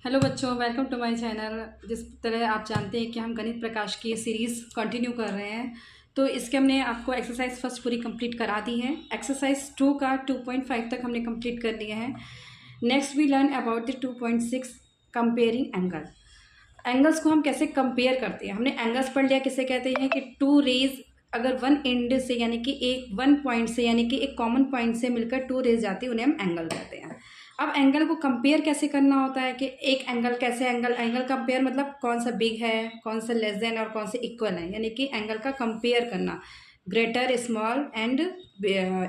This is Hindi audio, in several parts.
हेलो बच्चों, वेलकम टू माय चैनल। जिस तरह आप जानते हैं कि हम गणित प्रकाश की सीरीज़ कंटिन्यू कर रहे हैं, तो इसके हमने आपको एक्सरसाइज फर्स्ट पूरी कंप्लीट करा दी है। एक्सरसाइज 2 का 2.5 तक हमने कंप्लीट कर लिया है। Next we learn about the 2.6 comparing angle. Angles को हम कैसे कंपेयर करते हैं। हमने एंगल्स पढ़ लिया, किसे कहते हैं कि टू रेज अगर वन एंड से यानी कि एक वन पॉइंट से यानी कि एक कॉमन पॉइंट से मिलकर टू रेज जाती है, उन्हें हम एंगल कहते हैं। अब एंगल को कंपेयर कैसे करना होता है कि एक एंगल कैसे एंगल कंपेयर मतलब कौन सा बिग है, कौन सा लेस देन और कौन से इक्वल है, यानी कि एंगल का कंपेयर करना। ग्रेटर, स्मॉल एंड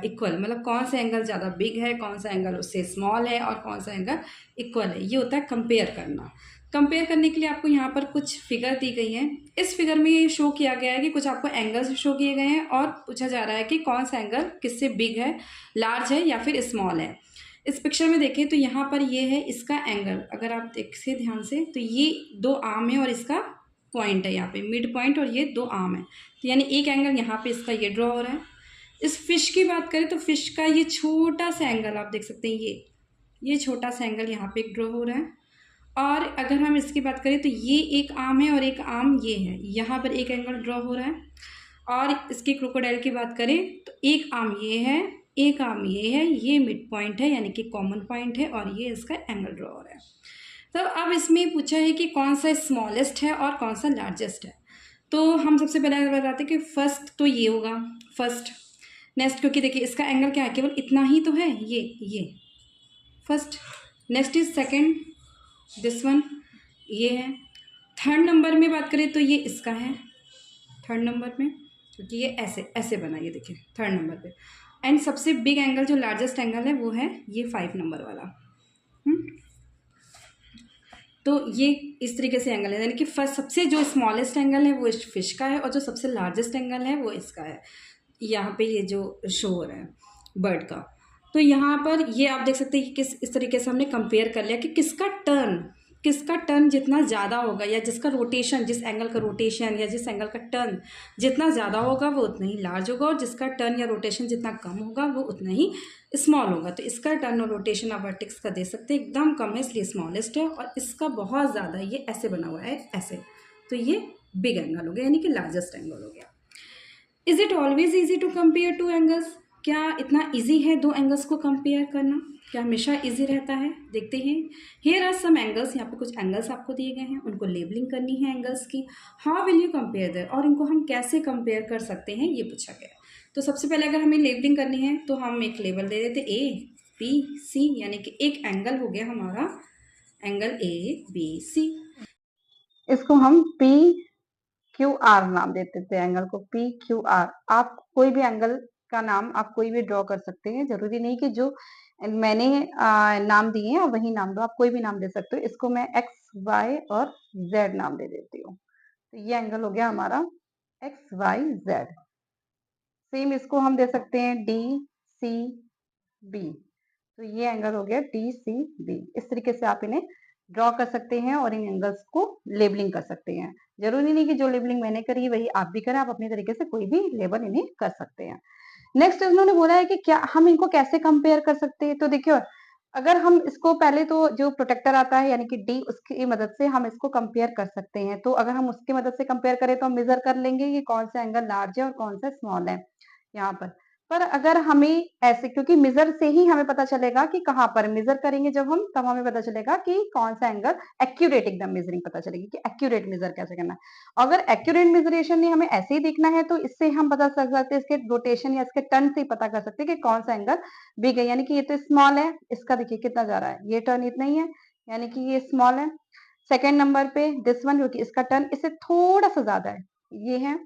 इक्वल, मतलब कौन सा एंगल ज़्यादा बिग है, कौन सा एंगल उससे स्मॉल है और कौन सा एंगल इक्वल है, ये होता है कंपेयर करना। कंपेयर करने के लिए आपको यहाँ पर कुछ फिगर दी गई हैं। इस फिगर में ये शो किया गया है कि कुछ आपको एंगल्स शो किए गए हैं और पूछा जा रहा है कि कौन सा एंगल किससे बिग है, लार्ज है या फिर स्मॉल है। इस पिक्चर में देखें तो यहाँ पर ये है इसका एंगल, अगर आप देखें ध्यान से तो ये दो आर्म है और इसका पॉइंट है यहाँ पे मिड पॉइंट, और ये दो आर्म है, तो यानी एक एंगल यहाँ पे इसका ये ड्रॉ हो रहा है। इस फिश की बात करें तो फिश का ये छोटा सा एंगल आप देख सकते हैं, ये छोटा सा एंगल यहाँ पे ड्रॉ हो रहा है। और अगर हम इसकी बात करें तो ये एक आर्म है और एक आर्म ये है, यहाँ पर एक एंगल ड्रॉ हो रहा है। और इसकी क्रोकोडाइल की बात करें तो एक आर्म ये है, एक आर्म ये है, ये मिड पॉइंट है यानी कि कॉमन पॉइंट है, और ये इसका एंगल ड्रॉ हो रहा है। तो अब इसमें पूछा है कि कौन सा स्मॉलेस्ट है और कौन सा लार्जेस्ट है। तो हम सबसे पहले बताते हैं कि फर्स्ट तो ये होगा फर्स्ट। नेक्स्ट, क्योंकि देखिए इसका एंगल क्या है, केवल इतना ही तो है, ये first. Next is second, this one, ये है। थर्ड नंबर में बात करें तो ये इसका है, थर्ड नंबर में, क्योंकि ये ऐसे ऐसे बना, ये देखिए थर्ड नंबर पे। एंड सबसे बिग एंगल जो लार्जेस्ट एंगल है वो है ये 5 नंबर वाला। तो ये इस तरीके से एंगल है, यानी कि फर्स्ट सबसे जो स्मॉलेस्ट एंगल है वो इस फिश का है और जो सबसे लार्जेस्ट एंगल है वो इसका है। यहाँ पे ये जो शो हो रहा है बर्ड का। तो यहाँ पर ये आप देख सकते हैं कि किस इस तरीके से हमने कंपेयर कर लिया कि किसका टर्न जितना ज़्यादा होगा, या जिसका रोटेशन, जिस एंगल का रोटेशन या जिस एंगल का टर्न जितना ज़्यादा होगा वो उतना ही लार्ज होगा, और जिसका टर्न या रोटेशन जितना कम होगा वो उतना ही स्मॉल होगा। तो इसका टर्न और रोटेशन आप वर्टेक्स का दे सकते हैं, एकदम कम है इसलिए स्मॉलेस्ट है, और इसका बहुत ज़्यादा है, ये ऐसे बना हुआ है ऐसे, तो ये बिग एंगल हो गया यानी कि लार्जेस्ट एंगल हो गया। Is it always easy to compare two angles? क्या इतना ईजी है दो एंगल्स को कंपेयर करना? क्या हमेशा ईजी रहता है? देखते हैं। हेयर आर सम एंगल्स, यहाँ पे कुछ एंगल्स आपको दिए गए हैं, उनको लेबलिंग करनी है एंगल्स की। How will you compare there, और इनको हम कैसे कंपेयर कर सकते हैं, ये पूछा गया है। तो सबसे पहले अगर हमें लेबलिंग करनी है तो हम एक लेबल दे देते ए बी सी, यानी कि एक एंगल हो गया हमारा एंगल ए बी सी। इसको हम पी क्यू आर नाम देते थे, एंगल को पी क्यू आर। आप कोई भी एंगल का नाम आप कोई भी ड्रॉ कर सकते हैं, जरूरी नहीं कि जो मैंने नाम दिए हैं वही नाम दो, आप कोई भी नाम दे सकते हो। इसको मैं एक्स वाई और जेड नाम दे देती हूँ। तो ये एंगल हो गया हमारा एक्स वाई जेड। सेम इसको हम दे सकते हैं डी सी बी, तो ये एंगल हो गया डी सी बी। इस तरीके से आप इन्हें ड्रॉ कर सकते हैं और इन एंगल्स को लेबलिंग कर सकते हैं। जरूरी नहीं कि जो लेबलिंग मैंने करी वही आप भी करें, आप अपनी तरीके से कोई भी लेबल इन्हें कर सकते हैं। नेक्स्ट उन्होंने बोला है कि क्या हम इनको कैसे कंपेयर कर सकते हैं। तो देखियो, अगर हम इसको पहले तो जो प्रोटेक्टर आता है यानी कि डी, उसकी मदद से हम इसको कंपेयर कर सकते हैं। तो अगर हम उसकी मदद से कंपेयर करें तो हम मेजर कर लेंगे कि कौन सा एंगल लार्ज है और कौन सा स्मॉल है यहाँ पर अगर हमें ऐसे, क्योंकि मेजर से ही हमें पता चलेगा कि कहाँ पर मेजर करेंगे जब हम, तब हमें पता चलेगा कि कौन सा एंगल एक्यूरेट, एकदम मेजरिंग पता चलेगी कि एक्यूरेट मेजर कैसे करना है। अगर एक्यूरेट मेजरेशन नहीं हमें ऐसे ही देखना है तो इससे हम पता कर सकते हैं, इसके रोटेशन या इसके टर्न से ही पता कर सकते हैं कि कौन सा एंगल बिग है। यानी कि ये तो स्मॉल है, इसका देखिए कितना जा रहा है, ये टर्न इतना ही है, यानी कि ये स्मॉल है। सेकेंड नंबर पे दिस वन, क्योंकि इसका टर्न इससे थोड़ा सा ज्यादा है, ये है।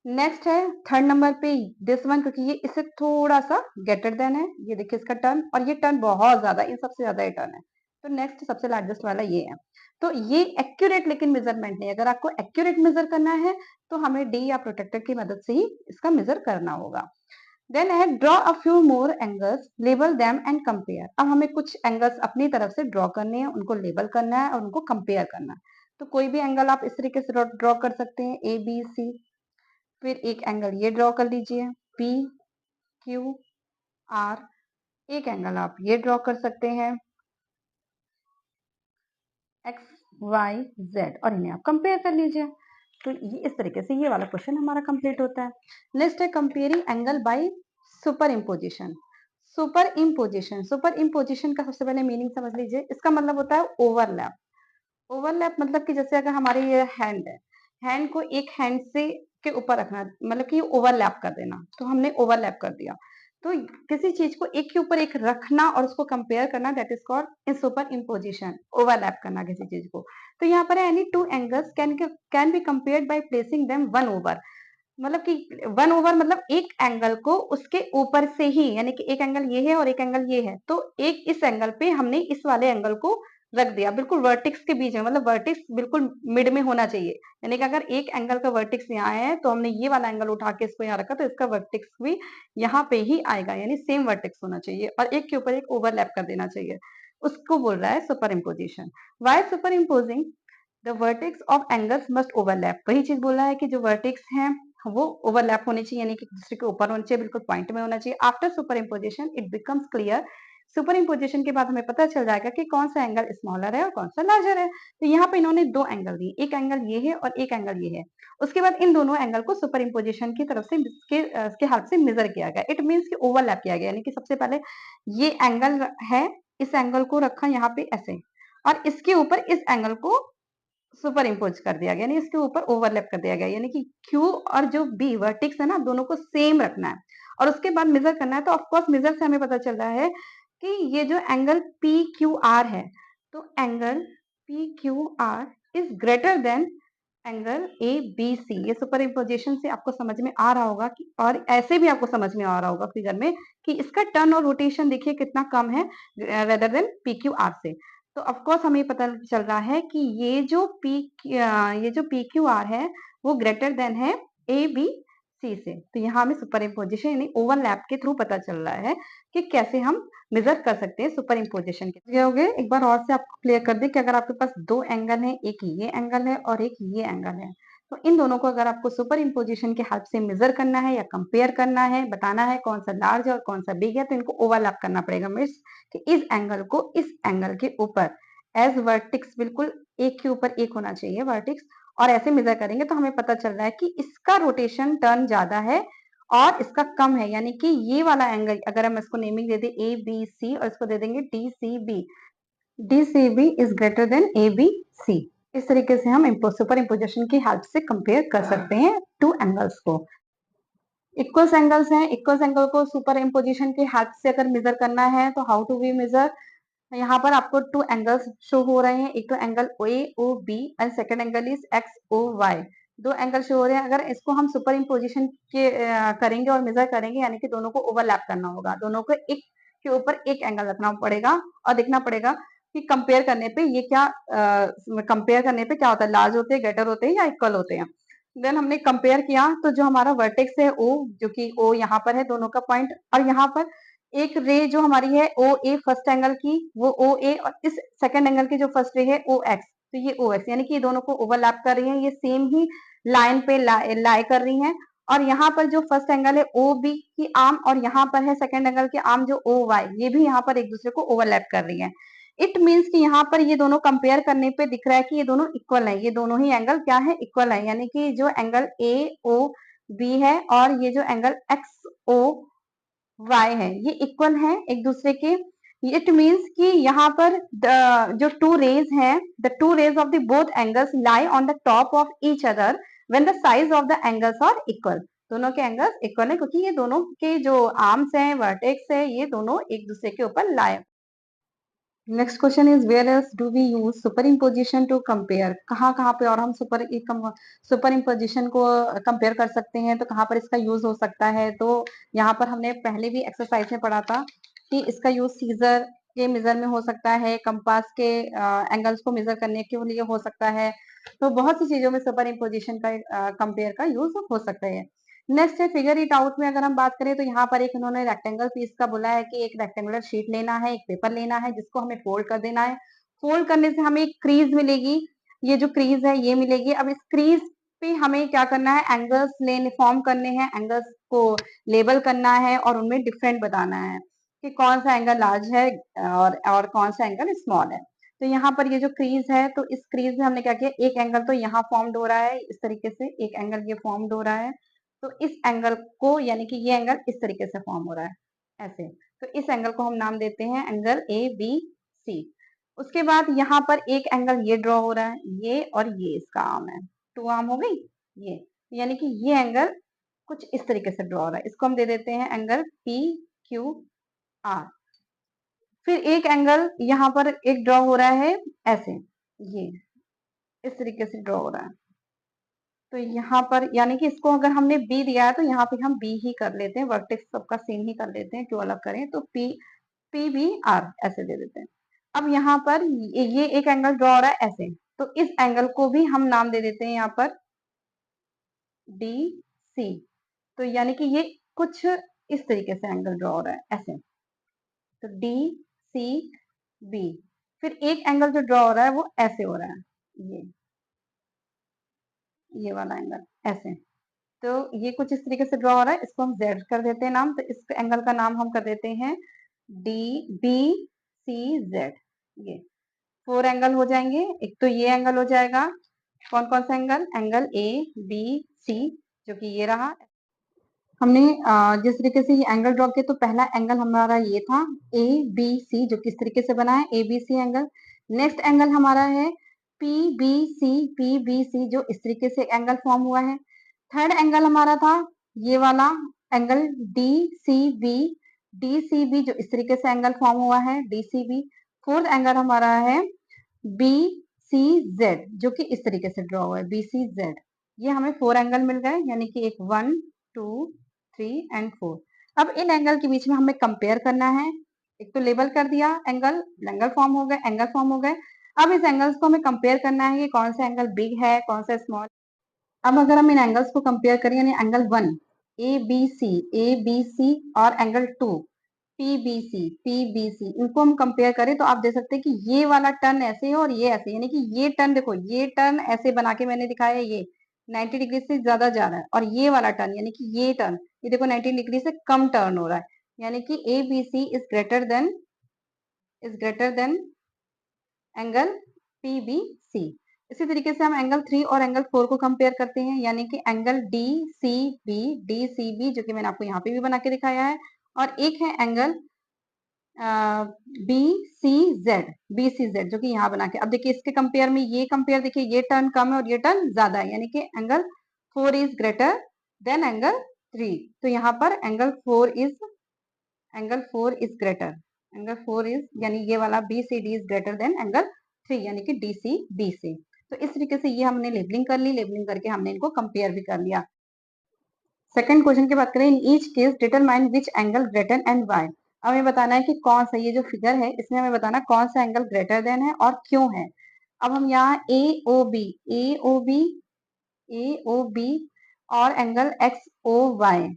नेक्स्ट है थर्ड नंबर पे दिस वन, क्योंकि ये इससे थोड़ा सा ग्रेटर देन है, ये देखिए इसका टर्न, और ये टर्न बहुत ज्यादा, इन सबसे ज्यादा ये टर्न है। तो नेक्स्ट सबसे लार्जेस्ट वाला ये है। तो ये एक्यूरेट लेकिन मेजरमेंट नहीं, अगर आपको एक्यूरेट मेजर करना है तो हमें डी या प्रोटेक्टर की मदद से ही इसका मेजर करना होगा। देन है draw a few more angles, label them and compare. अब हमें कुछ एंगल्स अपनी तरफ से ड्रॉ करने हैं, उनको लेबल करना है और उनको कंपेयर करना है। तो कोई भी एंगल आप इस तरीके से ड्रॉ कर सकते हैं, ए बी सी। फिर एक एंगल ये ड्रॉ कर लीजिए पी क्यू आर। एक एंगल आप ये ड्रॉ कर सकते हैं एक्स वाई जेड और इन्हें आप कंपेयर कर लीजिए। तो ये इस तरीके से ये वाला क्वेश्चन हमारा कंप्लीट होता है। नेक्स्ट है comparing angle by super imposition. Super imposition, super imposition का सबसे पहले मीनिंग समझ लीजिए। इसका मतलब होता है ओवरलैप। ओवरलैप मतलब कि जैसे अगर हमारे ये हैंड है, हैंड को एक हैंड से के ऊपर रखना, मतलब कि ओवरलैप कर देना, तो हमने ओवरलैप कर दिया। तो किसी चीज को एक के ऊपर एक रखना और उसको कंपेयर करना, that is called in super imposition, overlap करना किसी चीज को। तो यहाँ पर any two angles can be compared by placing them one over, मतलब कि वन ओवर मतलब एक एंगल को उसके ऊपर से ही, यानी कि एक एंगल ये है और एक एंगल ये है, तो एक इस एंगल पे हमने इस वाले एंगल को रख दिया, बिल्कुल वर्टेक्स के बीच में, मतलब वर्टेक्स बिल्कुल मिड में होना चाहिए। यानी कि अगर एक एंगल का वर्टेक्स यहाँ है तो हमने ये वाला एंगल उठा के इसको यहाँ रखा, तो इसका वर्टेक्स भी यहाँ पे ही आएगा, यानी सेम वर्टेक्स होना चाहिए और एक के ऊपर एक ओवरलैप कर देना चाहिए। उसको बोल रहा है superimposition. Why superimposing the vertex of angles must overlap, वही चीज बोल रहा है कि जो वर्टेक्स हैं वो ओवरलैप होनी चाहिए, यानी कि दूसरे के ऊपर होना चाहिए, बिल्कुल पॉइंट में होना चाहिए। After super imposition it becomes clear, super imposition के बाद हमें पता चल जाएगा कि कौन सा एंगल स्मॉलर है और कौन सा लार्जर है। तो यहाँ पे इन्होंने दो एंगल दिए, एक एंगल ये है और एक एंगल ये है। उसके बाद इन दोनों एंगल को सुपर इम्पोजिशन की तरफ से इसके हेल्प से मेजर किया गया। इट मीन्स कि ओवरलैप किया गया, यानी कि सबसे पहले ये एंगल है, इस एंगल को रखा यहाँ पे ऐसे, और इसके ऊपर इस एंगल को सुपर इम्पोज कर दिया गया, यानी इसके ऊपर ओवरलैप कर दिया गया, यानी कि Q और जो B वर्टेक्स है ना, दोनों को सेम रखना है और उसके बाद मेजर करना है। तो ऑफ कोर्स मेजर से हमें पता चल रहा है कि ये जो एंगल PQR है, तो angle PQR is greater than angle ABC। ये सुपर इम्पोजिशन से आपको समझ में आ रहा होगा कि, और ऐसे भी आपको समझ में आ रहा होगा फिगर में, कि इसका टर्न और रोटेशन देखिए कितना कम है रेदर देन PQR से। तो ऑफ कोर्स हमें पता चल रहा है कि ये जो PQR है वो ग्रेटर देन है ABC से। तो यहाँ हमें सुपर इम्पोजिशन यानी ओवरलैप के थ्रू पता चल रहा है कि कैसे हम मेजर कर सकते हैं सुपर इम्पोजिशन के। हो गए, एक बार और से आपको क्लियर कर दे कि अगर आपके पास दो एंगल है, एक ये एंगल है और एक ये एंगल है, तो इन दोनों को अगर आपको सुपर इम्पोजिशन के हेल्प से मेजर करना है या कंपेयर करना है, बताना है कौन सा लार्ज है और कौन सा बिग है, तो इनको ओवरलैप करना पड़ेगा। मीन्स कि इस एंगल को इस एंगल के ऊपर एज वर्टेक्स, बिल्कुल एक के ऊपर एक होना चाहिए वर्टेक्स, और ऐसे मेजर करेंगे तो हमें पता चल रहा है कि इसका रोटेशन टर्न ज्यादा है और इसका कम है, यानी कि ये वाला एंगल अगर हम इसको नेमिंग दे दें ABC और इसको दे देंगे DCB, DCB is greater then ABC। इस तरीके से हम सुपर इम्पोजिशन की हेल्प से कंपेयर कर सकते हैं टू एंगल्स को। इक्वल एंगल्स हैं, इक्वल एंगल को सुपर इम्पोजिशन की हेल्प से अगर मेजर करना है तो हाउ टू वी मेजर। यहाँ पर आपको टू एंगल्स शो हो रहे हैं, एक तो angle AOB and second angle is XOY। दो एंगल शो हो रहे हैं, अगर इसको हम सुपर इम्पोजिशन के करेंगे और मेजर करेंगे, यानी कि दोनों को ओवरलैप करना होगा, दोनों को एक के ऊपर एक एंगल रखना पड़ेगा और देखना पड़ेगा कि कंपेयर करने पे ये क्या, कंपेयर करने पे क्या होता है, लार्ज होते हैं, ग्रेटर होते हैं या इक्वल होते हैं। देन हमने कंपेयर किया तो जो हमारा वर्टेक्स है O, जो कि O यहाँ पर है दोनों का पॉइंट, और यहाँ पर एक रे जो हमारी है OA फर्स्ट एंगल की, वो OA, और इस सेकंड एंगल की जो फर्स्ट रे है OX, तो ये OX, यानी कि ये दोनों को ओवरलैप कर रही हैं, ये सेम ही लाइन पे लाई कर रही हैं। और यहाँ पर जो फर्स्ट एंगल है OB की आर्म और यहाँ पर है सेकंड एंगल की आर्म जो OY, ये भी यहाँ पर एक दूसरे को ओवरलैप कर रही है। इट मीन्स कि यहाँ पर ये दोनों कंपेयर करने पे दिख रहा है कि ये दोनों इक्वल है, ये दोनों ही एंगल क्या है, इक्वल है, यानी कि जो एंगल AOB है और ये जो एंगल XOY है ये इक्वल है एक दूसरे के। इट मीन्स कि यहाँ पर जो टू रेज हैं, the two rays of the both angles lie on the top of each other when the size of the angles are equal. दोनों के एंगल्स इक्वल है क्योंकि ये दोनों के जो आर्म्स हैं, वर्टेक्स है, ये दोनों एक दूसरे के ऊपर लाए। Next question is where else do we use superimposition to compare, कहाँ कहाँ पे और हम सुपर इम्पोजिशन को कंपेयर कर सकते हैं, तो कहाँ पर इसका यूज हो सकता है। तो यहाँ पर हमने पहले भी एक्सरसाइज में पढ़ा था कि इसका यूज सीजर के मेजर में हो सकता है, कंपास के एंगल्स को मेजर करने के लिए हो सकता है। तो बहुत सी चीजों में सुपर इम्पोजिशन का कंपेयर का यूज हो सकता है। नेक्स्ट है फिगर इट आउट में अगर हम बात करें तो यहाँ पर एक उन्होंने रेक्टेंगल पीस का बोला है कि एक रेक्टेंगुलर शीट लेना है, एक पेपर लेना है जिसको हमें फोल्ड कर देना है। फोल्ड करने से हमें एक क्रीज मिलेगी, ये जो क्रीज है ये मिलेगी। अब इस क्रीज पे हमें क्या करना है, एंगल्स लेने फॉर्म करने हैं, एंगल्स को लेबल करना है और उनमें डिफरेंट बताना है कि कौन सा एंगल लार्ज है और कौन सा एंगल स्मॉल है। तो यहाँ पर ये जो क्रीज है, तो इस क्रीज में हमने क्या किया, एक एंगल तो यहाँ फॉर्म्ड हो रहा है इस तरीके से, एक एंगल ये फॉर्म्ड हो रहा है, तो इस एंगल को यानी कि ये एंगल इस तरीके से फॉर्म हो रहा है ऐसे, तो इस एंगल को हम नाम देते हैं एंगल ए बी सी। उसके बाद यहाँ पर एक एंगल ये ड्रॉ हो रहा है, ये और ये इसका आर्म है, 2 आर्म हो गई ये, यानी कि ये एंगल कुछ इस तरीके से ड्रॉ हो रहा है, इसको हम दे देते हैं एंगल पी क्यू आर। फिर एक एंगल यहाँ पर एक ड्रॉ हो रहा है ऐसे, ये इस तरीके से ड्रॉ हो रहा है, तो यहाँ पर यानी कि इसको अगर हमने बी दिया है तो यहाँ पे हम बी ही कर लेते हैं, वर्टेक्स सबका सेम ही कर लेते हैं, क्यों अलग करें, तो पी पी बी आर ऐसे दे देते हैं। अब यहाँ पर ये एक एंगल ड्रॉ हो रहा है ऐसे, तो इस एंगल को भी हम नाम दे देते हैं यहाँ पर डी सी, तो यानी कि ये कुछ इस तरीके से एंगल ड्रॉ हो रहा है ऐसे, तो डी सी बी। फिर एक एंगल जो ड्रॉ हो रहा है वो ऐसे हो रहा है, ये वाला एंगल ऐसे, तो ये कुछ इस तरीके से ड्रॉ हो रहा है, इसको हम जेड कर देते हैं नाम, तो इस एंगल का नाम हम कर देते हैं डी बी सी जेड। ये 4 एंगल हो जाएंगे, एक तो ये एंगल हो जाएगा, कौन कौन सा angle, angle A B C, जो कि ये रहा। हमने जिस तरीके से ये एंगल ड्रॉ किया, तो पहला एंगल हमारा ये था ए बी सी, जो किस तरीके से बना है A B C angle. Next angle हमारा है पी बी सी, जो इस तरीके से एंगल फॉर्म हुआ है। थर्ड एंगल हमारा था ये वाला एंगल डी सी बी, जो इस तरीके से एंगल फॉर्म हुआ है D C B. Fourth angle हमारा है बी सी जेड, जो कि इस तरीके से ड्रॉ हुआ है बी सी जेड। ये हमें 4 एंगल मिल गए, यानी कि एक 1 2 3 एंड 4। अब इन एंगल के बीच में हमें कंपेयर करना है, एक तो लेबल कर दिया एंगल, एंगल फॉर्म हो गए, एंगल फॉर्म हो गए। अब इस एंगल्स को हमें कंपेयर करना है कि कौन सा एंगल बिग है, कौन सा स्मॉल। अब अगर हम इन एंगल्स को कंपेयर करें, यानी एंगल 1 ए बी सी और एंगल 2 पी बी सी, इनको हम कंपेयर करें तो आप देख सकते हैं कि ये वाला टर्न ऐसे है और ये ऐसे, यानी कि ये टर्न देखो, ये टर्न ऐसे बना के मैंने दिखाया है, ये 90 डिग्री से ज्यादा जा रहा है, और ये वाला टर्न यानी कि ये टर्न, ये देखो 90 डिग्री से कम टर्न हो रहा है, यानी कि A B C is greater than angle P B C. इसी तरीके से हम एंगल 3 और एंगल 4 को कंपेयर करते हैं, यानी कि एंगल डी सी बी, जो कि मैंने आपको यहाँ पे भी बना के दिखाया है, और एक है एंगल बी सी जेड, जो कि यहाँ बना के। अब देखिए इसके कंपेयर में ये कंपेयर देखिए, ये टर्न कम है और ये टर्न ज्यादा है, यानी कि angle 4 is greater than angle 3। तो यहाँ पर angle 4 is greater, angle 4 is यानी ये वाला B C D is greater than angle 3, यानी कि डी सी बी से। तो इस तरीके से ये हमने लेबलिंग कर ली, लेबलिंग करके हमने इनको कंपेयर भी कर लिया। सेकंड क्वेश्चन की बात करें, in each case determine which angle greater and why. हमें बताना है कि कौन सा, ये जो फिगर है इसमें हमें बताना कौन सा एंगल ग्रेटर देन है और क्यों है। अब हम यहाँ ए ओ बी और एंगल एक्स ओ वाई,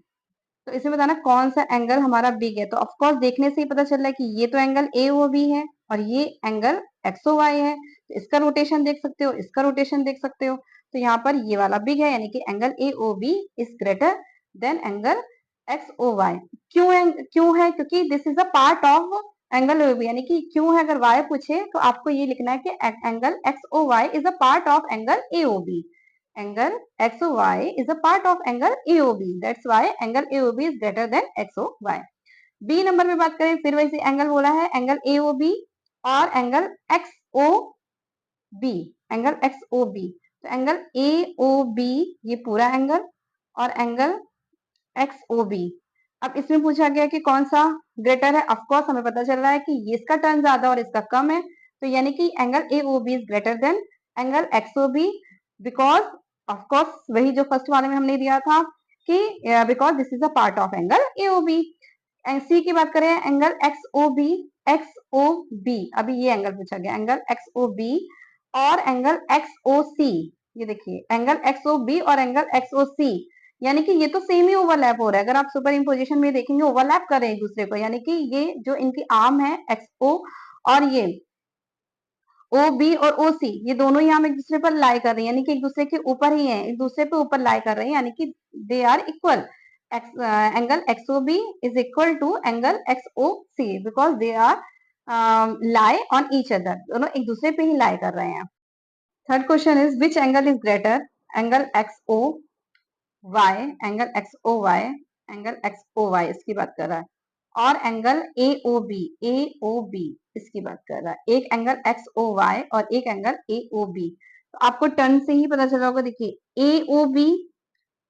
तो इसमें बताना कौन सा एंगल हमारा बिग है। तो ऑफ कोर्स देखने से ही पता चल रहा है कि ये तो एंगल ए ओ बी है और ये एंगल एक्स ओ वाई है, तो इसका रोटेशन देख सकते हो, इसका रोटेशन देख सकते हो, तो यहाँ पर ये वाला बिग है, यानी कि angle A O B is greater than angle X O Y. क्यों है, क्योंकि this is a part of angle O B, यानी कि क्यों है, अगर वाई पूछे तो आपको ये लिखना है कि angle X O Y is a part of angle A O B. Angle XOY is a part of angle AOB. That's why angle AOB is greater than XOY. B number पे बात करें, फिर वैसे एंगल बोला है एंगल AOB और एंगल XOB, एंगल XOB। तो एंगल AOB ये पूरा एंगल और एंगल XOB। अब इसमें पूछा गया कि कौन सा ग्रेटर है। ऑफ कोर्स हमें पता चल रहा है कि ये इसका टर्न ज्यादा और इसका कम है, तो यानी कि angle AOB is greater than angle XOB, because of course वही जो फर्स्ट वाले में हमने दिया था कि because this is a part of angle AOB। सी की बात करें, एंगल XOB, अभी ये एंगल पूछा गया, एंगल XOB और एंगल XOC। ये देखिए एंगल XOB और एंगल XOC, यानी कि ये तो सेम ही ओवरलैप हो रहा है, अगर आप सुपर इम्पोजिशन में देखेंगे ओवरलैप कर रहे हैं एक दूसरे को, यानी कि ये जो इनकी आर्म है XO और ये ओ बी और ओ सी, ये दोनों ही हम एक दूसरे पर लाई कर रहे हैं, यानी कि एक दूसरे के ऊपर ही है, एक दूसरे पे ऊपर लाई कर रहे हैं, यानी कि they are equal. Angle X O B is equal to angle X O C because they are lie on each other, दोनों एक दूसरे पे ही lie कर रहे हैं। Third question is which angle is greater, angle XO Y, angle XOY, angle XOY इसकी बात कर रहा है, और एंगल AOB इसकी बात कर रहा है। एक एंगल XOY और एक एंगल AOB। तो आपको टर्न से ही पता चला होगा, देखिए AOB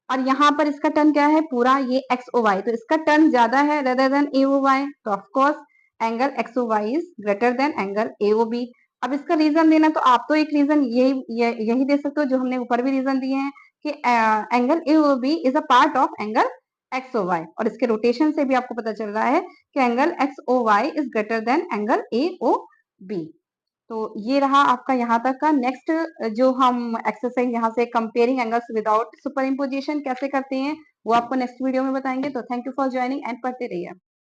और यहाँ पर इसका टर्न क्या है पूरा, ये XOY, तो इसका टर्न ज्यादा है रेदर देन AOY, तो of course angle XOY is greater than angle AOB। अब इसका रीजन देना, तो आप तो एक रीजन यही दे सकते हो जो हमने ऊपर भी रीजन दिए हैं कि angle AOB is a part of angle XOY, और इसके रोटेशन से भी आपको पता चल रहा है कि angle XOY is greater than angle AOB। तो ये रहा आपका यहाँ तक का। नेक्स्ट जो हम एक्सरसाइज यहाँ से comparing angles without super imposition कैसे करते हैं वो आपको नेक्स्ट वीडियो में बताएंगे। तो thank you for joining and पढ़ते रहिए।